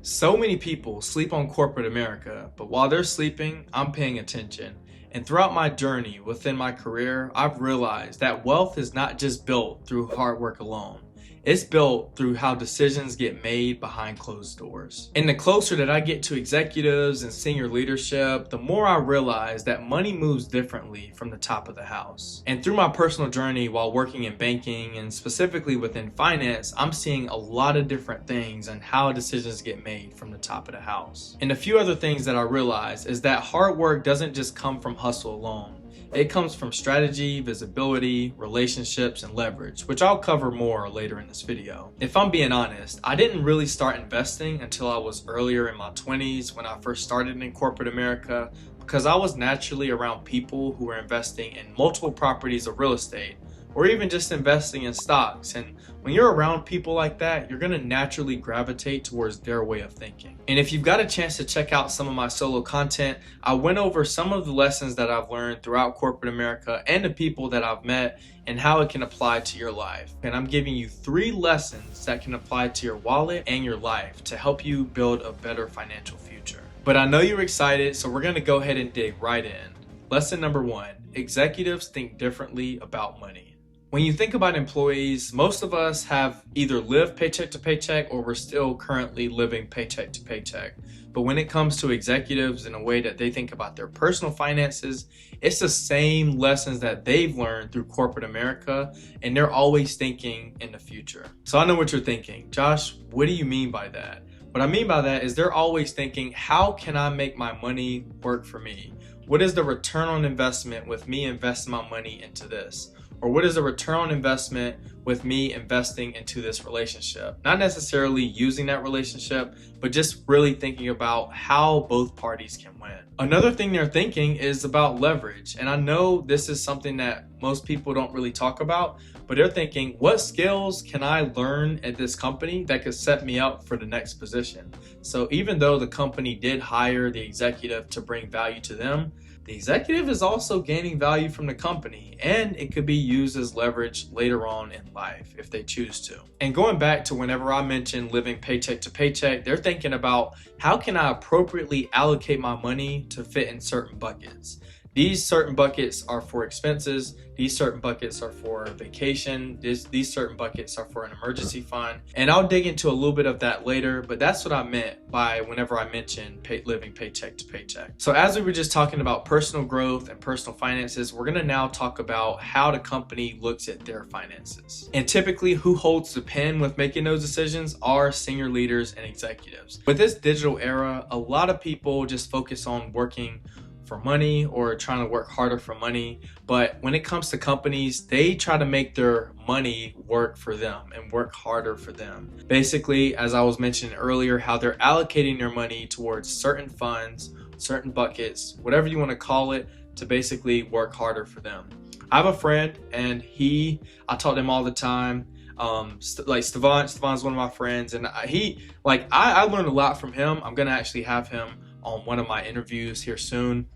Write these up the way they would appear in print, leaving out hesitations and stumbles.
So many people sleep on corporate America, but while they're sleeping, I'm paying attention. And throughout my journey within my career, I've realized that wealth is not just built through hard work alone. It's built through how decisions get made behind closed doors. And the closer that I get to executives and senior leadership, the more I realize that money moves differently from the top of the house. And through my personal journey while working in banking and specifically within finance, I'm seeing a lot of different things on how decisions get made from the top of the house. And a few other things that I realize is that hard work doesn't just come from hustle alone. It comes from strategy, visibility, relationships, and leverage, which I'll cover more later in this video. If I'm being honest, I didn't really start investing until I was earlier in my 20s when I first started in corporate America, because I was naturally around people who were investing in multiple properties of real estate, or even just investing in stocks. And when you're around people like that, you're gonna naturally gravitate towards their way of thinking. And if you've got a chance to check out some of my solo content, I went over some of the lessons that I've learned throughout corporate America and the people that I've met and how it can apply to your life. And I'm giving you 3 lessons that can apply to your wallet and your life to help you build a better financial future. But I know you're excited, so we're gonna go ahead and dig right in. Lesson number 1, executives think differently about money. When you think about employees, most of us have either lived paycheck to paycheck or we're still currently living paycheck to paycheck. But when it comes to executives and a way that they think about their personal finances, it's the same lessons that they've learned through corporate America, and they're always thinking in the future. So I know what you're thinking. Josh, what do you mean by that? What I mean by that is they're always thinking, how can I make my money work for me? What is the return on investment with me investing my money into this? Or what is the return on investment with me investing into this relationship? Not necessarily using that relationship, but just really thinking about how both parties can win. Another thing they're thinking is about leverage. And I know this is something that most people don't really talk about, but they're thinking, what skills can I learn at this company that could set me up for the next position? So even though the company did hire the executive to bring value to them, the executive is also gaining value from the company, and it could be used as leverage later on in life if they choose to. And going back to whenever I mentioned living paycheck to paycheck, they're thinking about how can I appropriately allocate my money to fit in certain buckets. These certain buckets are for expenses, these certain buckets are for vacation, these certain buckets are for an emergency fund. And I'll dig into a little bit of that later, but that's what I meant by whenever I mentioned living paycheck to paycheck. So as we were just talking about personal growth and personal finances, we're gonna now talk about how the company looks at their finances. And typically who holds the pen with making those decisions are senior leaders and executives. With this digital era, a lot of people just focus on working for money or trying to work harder for money. But when it comes to companies, they try to make their money work for them and work harder for them. Basically, as I was mentioning earlier, how they're allocating their money towards certain funds, certain buckets, whatever you want to call it, to basically work harder for them. I have a friend and I talk to him all the time. Like Stevan's one of my friends, and I learned a lot from him. I'm gonna actually have him on one of my interviews here soon,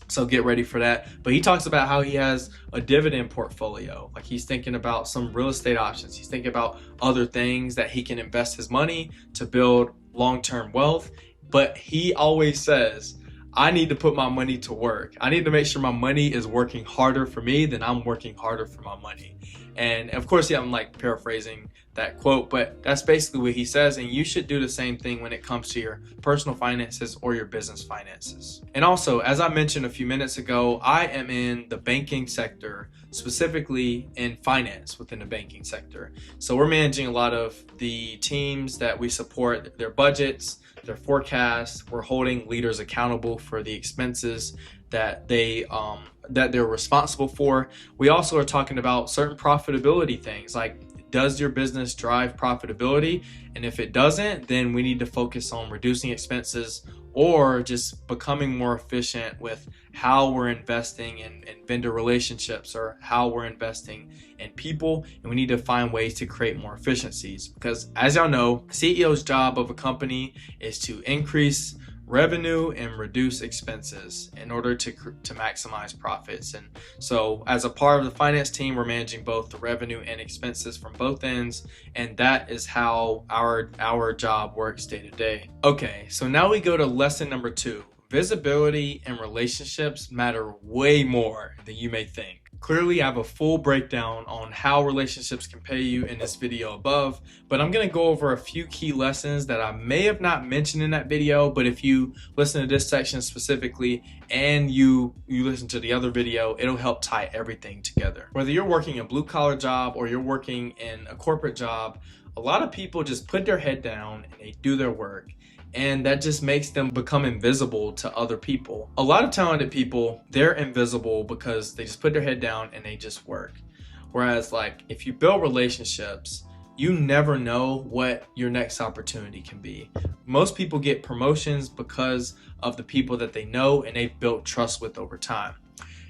so get ready for that. But he talks about how he has a dividend portfolio. Like he's thinking about some real estate options. He's thinking about other things that he can invest his money to build long-term wealth. But he always says, I need to put my money to work. I need to make sure my money is working harder for me than I'm working harder for my money. And of course, yeah, I'm like paraphrasing that quote, but that's basically what he says. And you should do the same thing when it comes to your personal finances or your business finances. And also, as I mentioned a few minutes ago, I am in the banking sector, specifically in finance within the banking sector. So we're managing a lot of the teams that we support, their budgets, their forecasts. We're holding leaders accountable for the expenses that they're responsible for. We also are talking about certain profitability things, like does your business drive profitability? And if it doesn't, then we need to focus on reducing expenses or just becoming more efficient with how we're investing in vendor relationships or how we're investing in people. And we need to find ways to create more efficiencies, because as y'all know, CEO's job of a company is to increase revenue and reduce expenses in order to maximize profits. And so as a part of the finance team, we're managing both the revenue and expenses from both ends, and that is how our job works day to day. Okay, so now we go to lesson number 2. Visibility and relationships matter way more than you may think. Clearly, I have a full breakdown on how relationships can pay you in this video above, but I'm going to go over a few key lessons that I may have not mentioned in that video, but if you listen to this section specifically and you listen to the other video, it'll help tie everything together. Whether you're working a blue-collar job or you're working in a corporate job, a lot of people just put their head down and they do their work. And that just makes them become invisible to other people. A lot of talented people, they're invisible because they just put their head down and they just work. Whereas like if you build relationships, you never know what your next opportunity can be. Most people get promotions because of the people that they know and they've built trust with over time.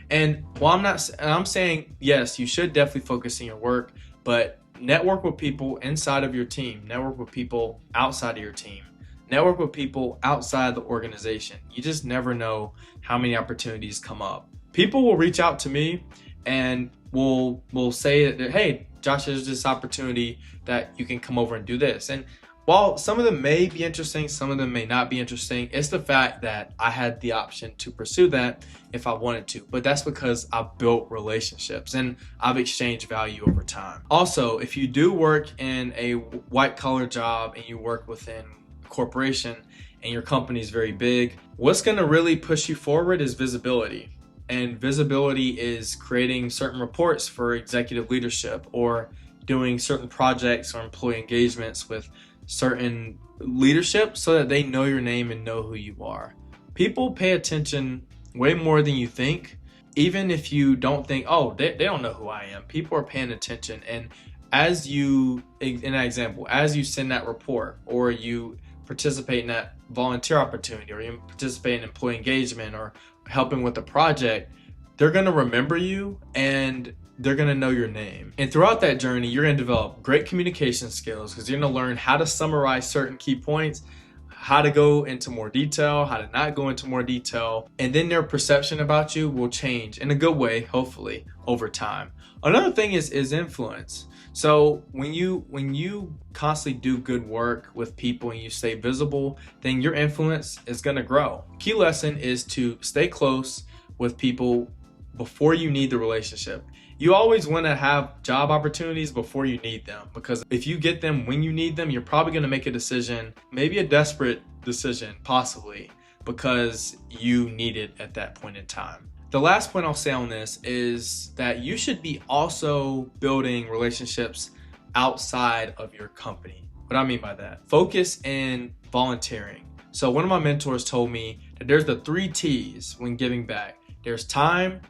And while I'm saying, yes, you should definitely focus on your work, but network with people inside of your team, network with people outside of your team. Network with people outside the organization. You just never know how many opportunities come up. People will reach out to me and will say that, hey, Josh, there's this opportunity that you can come over and do this. And while some of them may be interesting, some of them may not be interesting, it's the fact that I had the option to pursue that if I wanted to. But that's because I've built relationships and I've exchanged value over time. Also, if you do work in a white-collar job and you work within corporation and your company is very big, what's going to really push you forward is visibility. And visibility is creating certain reports for executive leadership or doing certain projects or employee engagements with certain leadership so that they know your name and know who you are. People pay attention way more than you think. Even if you don't think, oh, they don't know who I am. People are paying attention. And as you, in that example, as you send that report or you participate in that volunteer opportunity or you participate in employee engagement or helping with a project, they're going to remember you and they're going to know your name. And throughout that journey, you're going to develop great communication skills because you're going to learn how to summarize certain key points, how to go into more detail, how to not go into more detail, and then their perception about you will change in a good way, hopefully, over time. Another thing is influence. So when you constantly do good work with people and you stay visible, then your influence is going to grow. Key lesson is to stay close with people before you need the relationship. You always want to have job opportunities before you need them, because if you get them when you need them, you're probably going to make a decision, maybe a desperate decision, possibly, because you need it at that point in time. The last point I'll say on this is that you should be also building relationships outside of your company. What I mean by that, focus in volunteering. So one of my mentors told me that there's the 3 T's when giving back. There's time,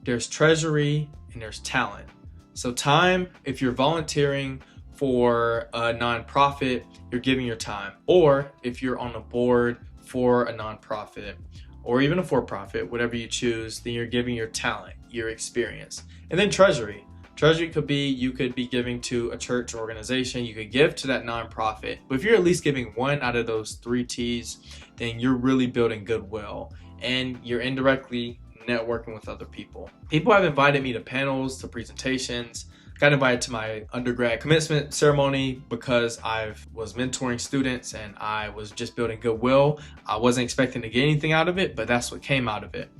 there's treasury, and there's talent. So time, if you're volunteering for a nonprofit, you're giving your time. Or if you're on a board for a nonprofit, or even a for-profit, whatever you choose, then you're giving your talent, your experience. And then treasury. Treasury could be, you could be giving to a church or organization, you could give to that nonprofit. But if you're at least giving one out of those 3 T's, then you're really building goodwill and you're indirectly networking with other people. People have invited me to panels, to presentations. Got invited to my undergrad commencement ceremony because I was mentoring students and I was just building goodwill. I wasn't expecting to get anything out of it, but that's what came out of it.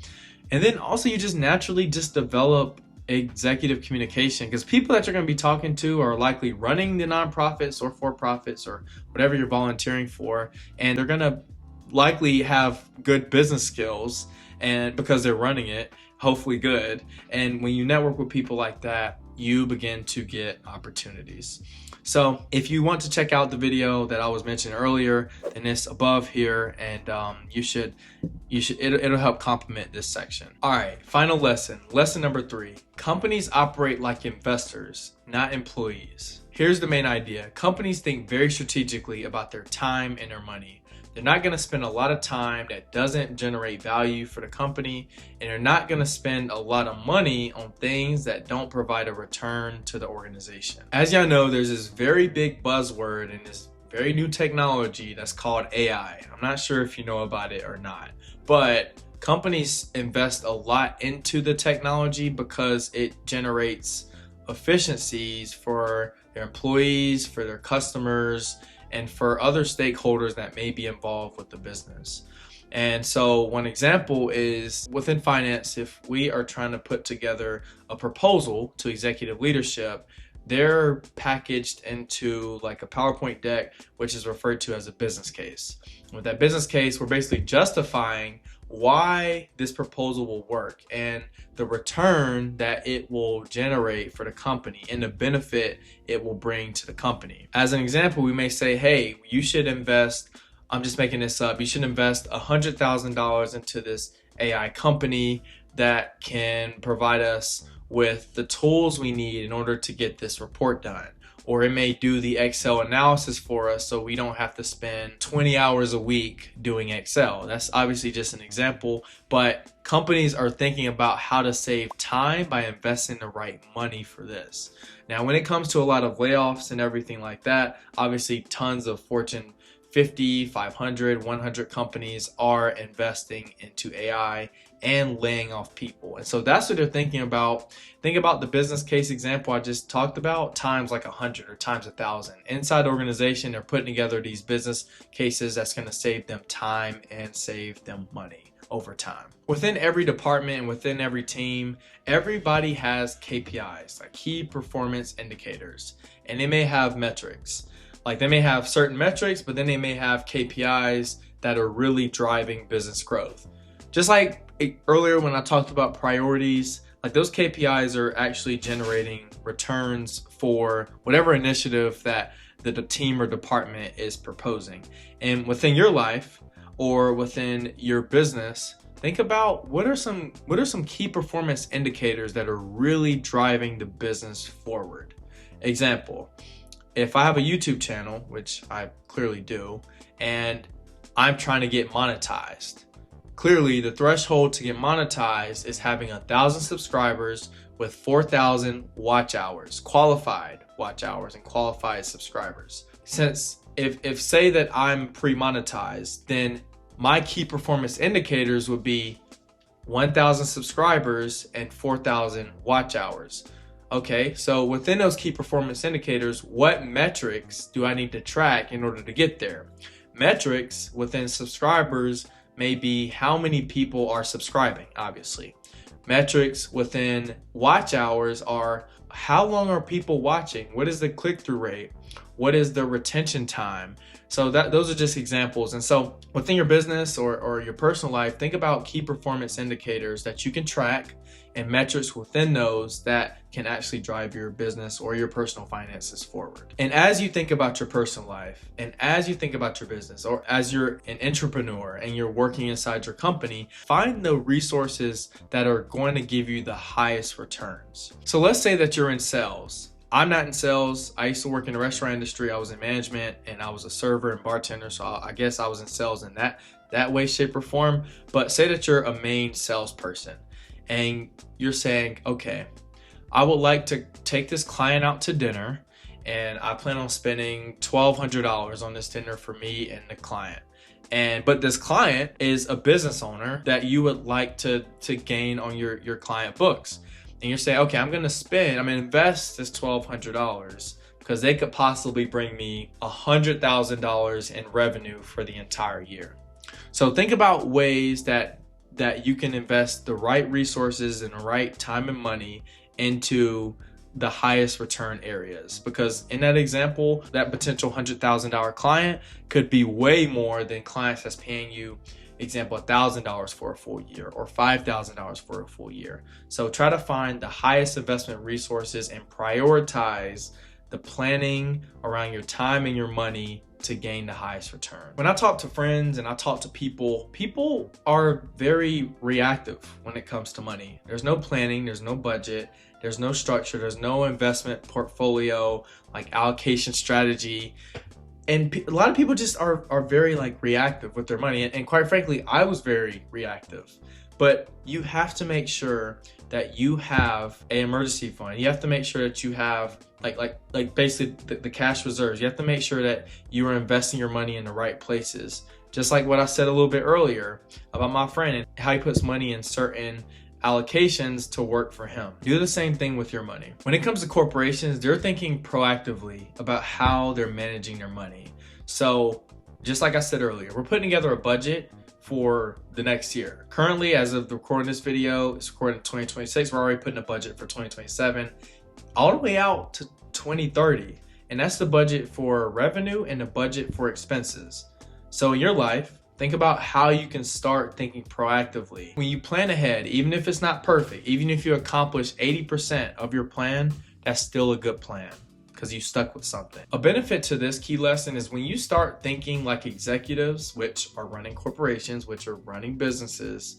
And then also you just naturally just develop executive communication, because people that you're going to be talking to are likely running the nonprofits or for-profits or whatever you're volunteering for, and they're going to likely have good business skills, and because they're running it, hopefully good. And when you network with people like that, you begin to get opportunities. So if you want to check out the video that I was mentioning earlier, then it's above here, and it'll help complement this section. All right, final lesson number 3. Companies operate like investors, not employees. Here's the main idea. Companies think very strategically about their time and their money. They're not going to spend a lot of time that doesn't generate value for the company, and they're not going to spend a lot of money on things that don't provide a return to the organization. As y'all know, there's this very big buzzword in this very new technology that's called AI. I'm not sure if you know about it or not, but companies invest a lot into the technology because it generates efficiencies for their employees, for their customers, and for other stakeholders that may be involved with the business. And so one example is within finance, if we are trying to put together a proposal to executive leadership, they're packaged into like a PowerPoint deck, which is referred to as a business case. With that business case, we're basically justifying why this proposal will work and the return that it will generate for the company and the benefit it will bring to the company. As an example, we may say, hey, you should invest, I'm just making this up, you should invest $100,000 into this AI company that can provide us with the tools we need in order to get this report done. Or it may do the Excel analysis for us so we don't have to spend 20 hours a week doing Excel. That's obviously just an example, but companies are thinking about how to save time by investing the right money for this. Now, when it comes to a lot of layoffs and everything like that, obviously tons of Fortune 50, 500, 100 companies are investing into AI and laying off people. And so that's what they're thinking about. Think about the business case example I just talked about times like 100 or times 1,000. Inside the organization, they're putting together these business cases that's going to save them time and save them money over time. Within every department and within every team, everybody has KPIs, like key performance indicators, and they may have metrics. Like they may have certain metrics, but then they may have KPIs that are really driving business growth. Just like earlier when I talked about priorities, like those KPIs are actually generating returns for whatever initiative that the team or department is proposing. And within your life or within your business, think about what are some key performance indicators that are really driving the business forward. Example, if I have a YouTube channel, which I clearly do, and I'm trying to get monetized, clearly the threshold to get monetized is having 1,000 subscribers with 4,000 watch hours, qualified watch hours and qualified subscribers. Since if say that I'm pre-monetized, then my key performance indicators would be 1,000 subscribers and 4,000 watch hours. Okay, so within those key performance indicators, what metrics do I need to track in order to get there? Metrics within subscribers may be how many people are subscribing, obviously. Metrics within watch hours are how long are people watching? What is the click-through rate? What is the retention time? So those are just examples. And so within your business or your personal life, think about key performance indicators that you can track and metrics within those that can actually drive your business or your personal finances forward. And as you think about your personal life and as you think about your business, or as you're an entrepreneur and you're working inside your company, find the resources that are going to give you the highest returns. So let's say that you're in sales. I'm not in sales. I used to work in the restaurant industry. I was in management and I was a server and bartender. So I guess I was in sales in that way, shape, or form. But say that you're a main salesperson and you're saying, okay, I would like to take this client out to dinner and I plan on spending $1,200 on this dinner for me and the client. But this client is a business owner that you would like to gain on your client books. And you're saying, okay, I'm gonna invest this $1,200 because they could possibly bring me $100,000 in revenue for the entire year. So think about ways that you can invest the right resources and the right time and money into the highest return areas, because in that example, that potential $100,000 client could be way more than clients that's paying you, example, $1,000 for a full year or $5,000 for a full year. So try to find the highest investment resources and prioritize the planning around your time and your money to gain the highest return. When I talk to friends and I talk to people are very reactive when it comes to money. There's no planning, there's no budget, there's no structure, there's no investment portfolio, like allocation strategy. And a lot of people just are very like reactive with their money. And quite frankly, I was very reactive. But you have to make sure that you have an emergency fund. You have to make sure that you have like basically the cash reserves. You have to make sure that you are investing your money in the right places. Just like what I said a little bit earlier about my friend and how he puts money in certain allocations to work for him. Do the same thing with your money. When it comes to corporations, they're thinking proactively about how they're managing their money. So just like I said earlier, we're putting together a budget for the next year. Currently, as of recording this video, it's recorded in 2026. We're already putting a budget for 2027 all the way out to 2030. And that's the budget for revenue and the budget for expenses. So in your life, think about how you can start thinking proactively. When you plan ahead, even if it's not perfect, even if you accomplish 80% of your plan, that's still a good plan because you stuck with something. A benefit to this key lesson is when you start thinking like executives, which are running corporations, which are running businesses,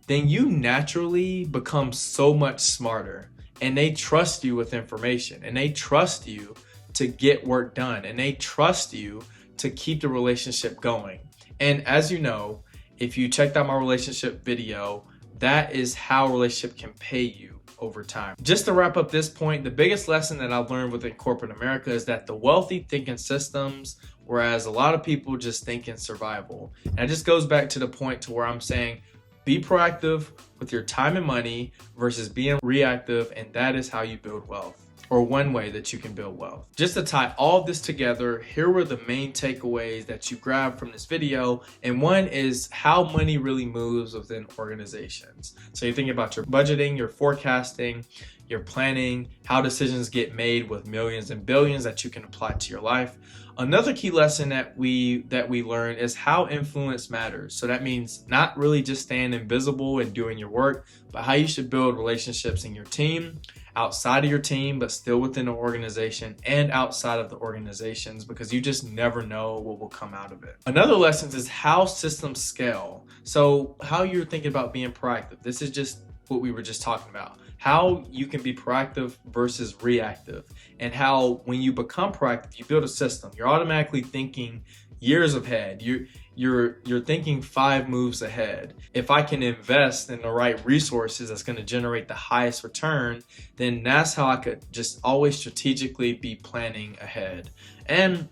then you naturally become so much smarter, and they trust you with information, and they trust you to get work done, and they trust you to keep the relationship going. And as you know, if you checked out my relationship video, that is how a relationship can pay you over time. Just to wrap up this point, the biggest lesson that I've learned within corporate America is that the wealthy think in systems, whereas a lot of people just think in survival. And it just goes back to the point to where I'm saying, be proactive with your time and money versus being reactive, and that is how you build wealth, or one way that you can build wealth. Just to tie all of this together, here were the main takeaways that you grabbed from this video. And one is how money really moves within organizations. So you're thinking about your budgeting, your forecasting, your planning, how decisions get made with millions and billions that you can apply to your life. Another key lesson that we learned is how influence matters. So that means not really just staying invisible and doing your work, but how you should build relationships in your team, outside of your team, but still within the organization, and outside of the organizations, because you just never know what will come out of it. Another lesson is how systems scale. So how you're thinking about being proactive. This is just what we were just talking about. How you can be proactive versus reactive, and how when you become proactive, you build a system. You're automatically thinking years ahead. You're thinking 5 moves ahead. If I can invest in the right resources that's going to generate the highest return, then that's how I could just always strategically be planning ahead. And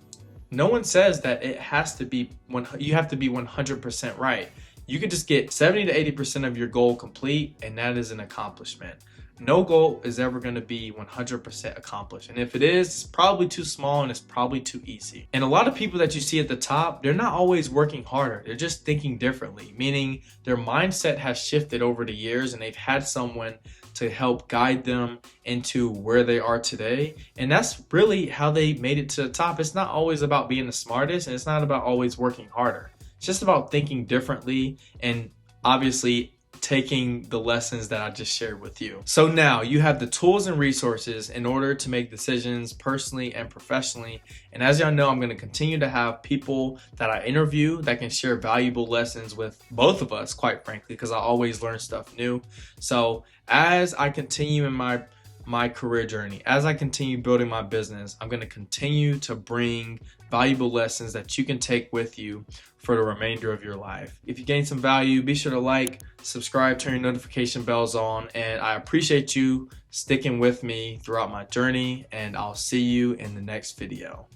no one says that it has to be you have to be 100% right. You could just get 70 to 80% of your goal complete, and that is an accomplishment. No goal is ever going to be 100% accomplished. And if it is, it's probably too small and it's probably too easy. And a lot of people that you see at the top, they're not always working harder. They're just thinking differently, meaning their mindset has shifted over the years and they've had someone to help guide them into where they are today. And that's really how they made it to the top. It's not always about being the smartest, and it's not about always working harder. It's just about thinking differently and obviously taking the lessons that I just shared with you. So now you have the tools and resources in order to make decisions personally and professionally. And as y'all know, I'm going to continue to have people that I interview that can share valuable lessons with both of us, quite frankly, because I always learn stuff new. So as I continue in my career journey, as I continue building my business, I'm going to continue to bring valuable lessons that you can take with you for the remainder of your life. If you gain some value, be sure to like, subscribe, turn your notification bells on, and I appreciate you sticking with me throughout my journey, and I'll see you in the next video.